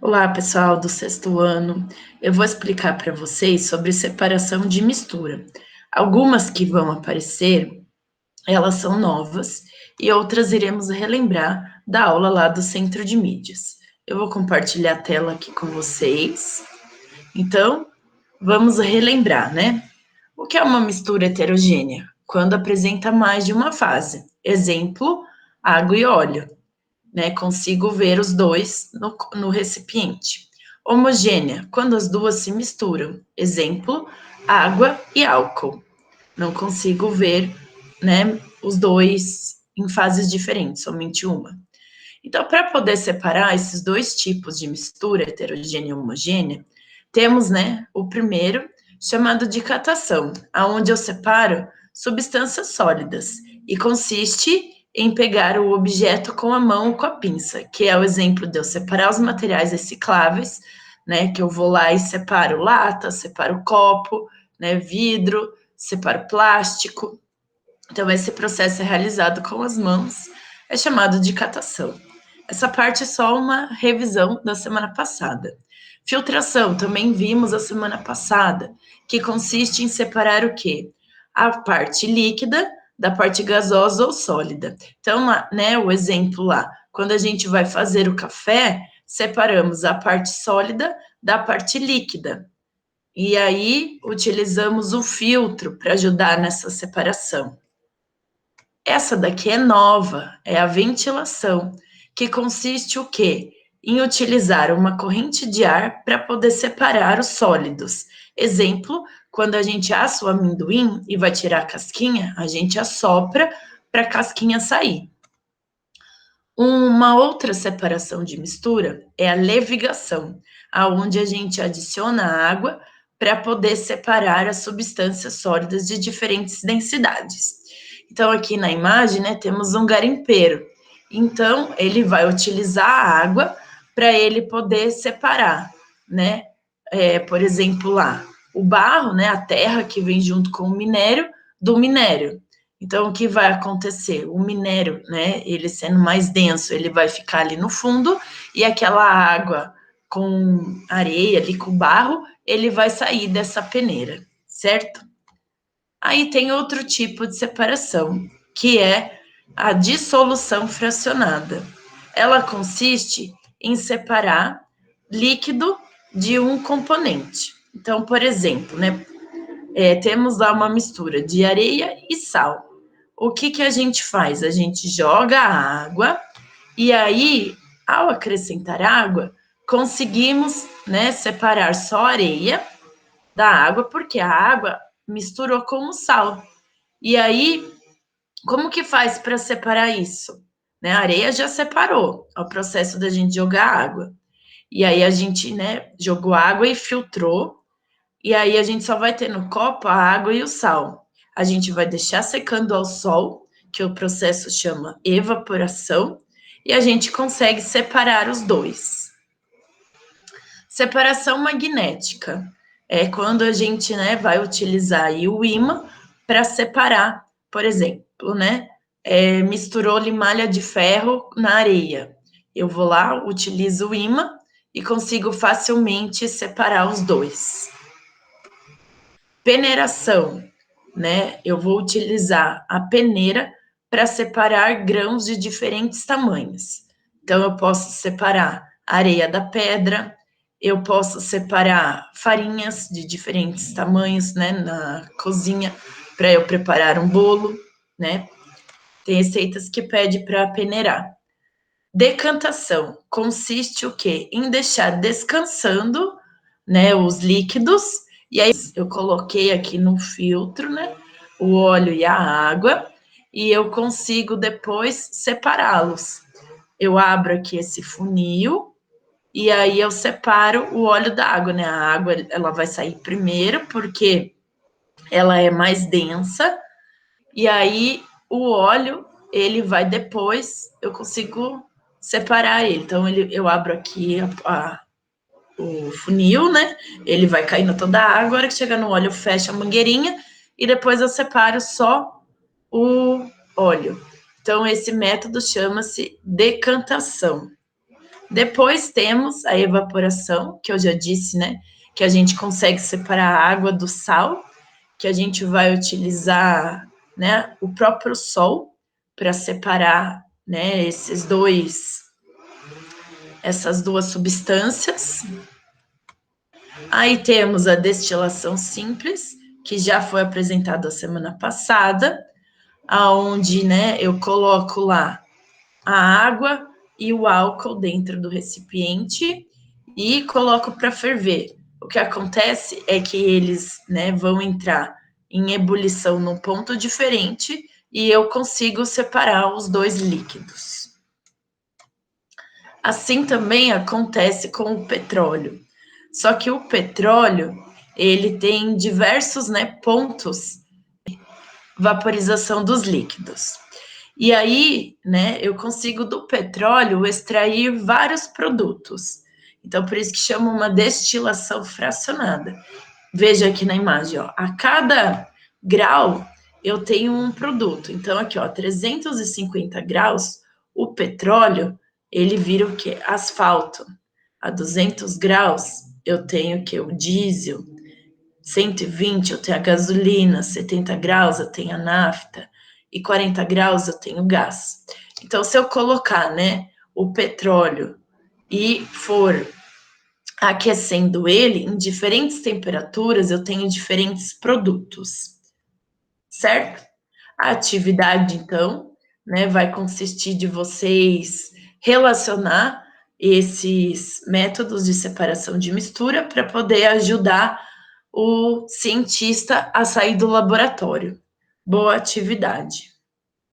Olá, pessoal do sexto ano. Eu vou explicar para vocês sobre separação de mistura. Algumas que vão aparecer, elas são novas e outras iremos relembrar da aula lá do Centro de Mídias. Eu vou compartilhar a tela aqui com vocês. Então, vamos relembrar, né? O que é uma mistura heterogênea? Quando apresenta mais de uma fase. Exemplo, água e óleo, né? Consigo ver os dois no recipiente. Homogênea, quando as duas se misturam. Exemplo, água e álcool. Não consigo ver, né, os dois em fases diferentes, somente uma. Então, para poder separar esses dois tipos de mistura, heterogênea e homogênea, temos, né, o primeiro, chamado de catação, aonde eu separo substâncias sólidas e consiste em pegar o objeto com a mão ou com a pinça, que é o exemplo de eu separar os materiais recicláveis, né, que eu vou lá e separo lata, separo copo, né, vidro, separo plástico. Então, esse processo é realizado com as mãos, é chamado de catação. Essa parte é só uma revisão da semana passada. Filtração, também vimos a semana passada, que consiste em separar o quê? A parte líquida da parte gasosa ou sólida. Então, né, o exemplo lá, quando a gente vai fazer o café, separamos a parte sólida da parte líquida. E aí, utilizamos o filtro para ajudar nessa separação. Essa daqui é nova, é a ventilação, que consiste o quê? Em utilizar uma corrente de ar para poder separar os sólidos. Exemplo, quando a gente assa o amendoim e vai tirar a casquinha, a gente assopra para a casquinha sair. Uma outra separação de mistura é a levigação, aonde a gente adiciona água para poder separar as substâncias sólidas de diferentes densidades. Então, aqui na imagem, né, temos um garimpeiro. Então, ele vai utilizar a água para ele poder separar, né? Por exemplo, lá, o barro, né, a terra que vem junto com o minério, do minério. Então, o que vai acontecer? O minério, né, ele sendo mais denso, ele vai ficar ali no fundo, e aquela água com areia, ali com barro, ele vai sair dessa peneira, certo? Aí tem outro tipo de separação, que é a dissolução fracionada. Ela consiste em separar líquido de um componente. Então, por exemplo, né, temos lá uma mistura de areia e sal. O que, que a gente faz? A gente joga a água e aí, ao acrescentar água, conseguimos, né, separar só a areia da água, porque a água misturou com o sal. E aí, como que faz para separar isso? Né, a areia já separou, é o processo da gente jogar água. E aí a gente, né, jogou água e filtrou, e aí a gente só vai ter no copo a água e o sal. A gente vai deixar secando ao sol, que o processo chama evaporação, e a gente consegue separar os dois. Separação magnética é quando a gente, né, vai utilizar aí o ímã para separar, por exemplo, né, misturou limalha de ferro na areia. Eu vou lá, utilizo o ímã e consigo facilmente separar os dois. Peneiração, né? Eu vou utilizar a peneira para separar grãos de diferentes tamanhos. Então, eu posso separar areia da pedra, eu posso separar farinhas de diferentes tamanhos, né, na cozinha, para eu preparar um bolo, né? Tem receitas que pede para peneirar. Decantação consiste o quê? Em deixar descansando, né, os líquidos, e aí eu coloquei aqui no filtro, né, o óleo e a água, e eu consigo depois separá-los. Eu abro aqui esse funil, e aí eu separo o óleo da água, né, a água ela vai sair primeiro, porque ela é mais densa, e aí o óleo, ele vai depois, eu consigo separar ele. Então, eu abro aqui o funil, né? Ele vai caindo toda a água, agora que chega no óleo, eu fecho a mangueirinha e depois eu separo só o óleo. Então, esse método chama-se decantação. Depois temos a evaporação, que eu já disse, né? Que a gente consegue separar a água do sal, que a gente vai utilizar, né, o próprio sol para separar, né, essas duas substâncias. Aí temos a destilação simples, que já foi apresentado a semana passada, aonde, né, eu coloco lá a água e o álcool dentro do recipiente e coloco para ferver. O que acontece é que eles, né, vão entrar em ebulição num ponto diferente e eu consigo separar os dois líquidos. Assim também acontece com o petróleo. Só que o petróleo, ele tem diversos, né, pontos de vaporização dos líquidos. E aí, né, eu consigo do petróleo extrair vários produtos. Então, por isso que chama uma destilação fracionada. Veja aqui na imagem, ó, a cada grau eu tenho um produto. Então, aqui, ó, 350 graus, o petróleo, ele vira o quê? Asfalto. A 200 graus, eu tenho o quê? O diesel. 120 eu tenho a gasolina, 70 graus eu tenho a nafta e 40 graus eu tenho gás. Então, se eu colocar, né, o petróleo e for aquecendo ele em diferentes temperaturas, eu tenho diferentes produtos, certo? A atividade, então, né, vai consistir de vocês relacionar esses métodos de separação de mistura para poder ajudar o cientista a sair do laboratório. Boa atividade.